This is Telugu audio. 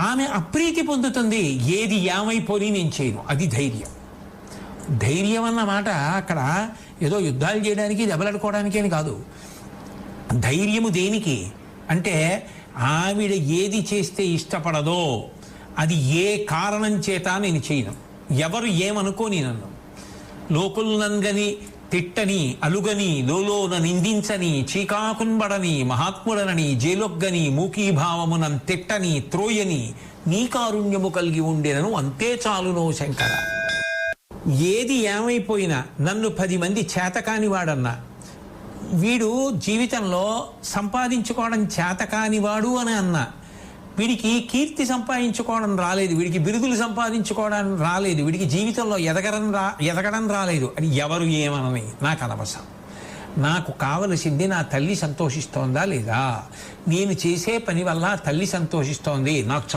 ఆమె అప్రీతి పొందుతుంది. ఏది ఏమైపోయి నేను చేయను, అది ధైర్యం. ధైర్యం అన్న మాట అక్కడ ఏదో యుద్ధాలు చేయడానికి దెబ్బలాడుకోవడానికి అని కాదు. ధైర్యము దేనికి అంటే ఆవిడ ఏది చేస్తే ఇష్టపడదో అది ఏ కారణం చేత నేను చేయను. ఎవరు ఏమనుకోని నన్ను లోకుల్నంగని తిట్టని అలుగని లోలోన నిందించని చీకాకున్బడని మహాత్ముడనని జేలొగ్గని మూకీభావమునం తిట్టని త్రోయని నీ కారుణ్యము కలిగి ఉండేనను అంతే చాలునో శంకర. ఏది ఏమైపోయినా నన్ను 10 మంది చేతకాని వాడన్నా, వీడు జీవితంలో సంపాదించుకోవడం చేతకానివాడు అని అన్నా, వీడికి కీర్తి సంపాదించుకోవడం రాలేదు, వీడికి బిరుదులు సంపాదించుకోవడం రాలేదు, వీడికి జీవితంలో ఎదగడం రాలేదు అని ఎవరు ఏమనని నాకు అనవసరం. నాకు కావలసింది నా తల్లి సంతోషిస్తోందా లేదా, నేను చేసే పని వల్ల తల్లి సంతోషిస్తోంది, నాకు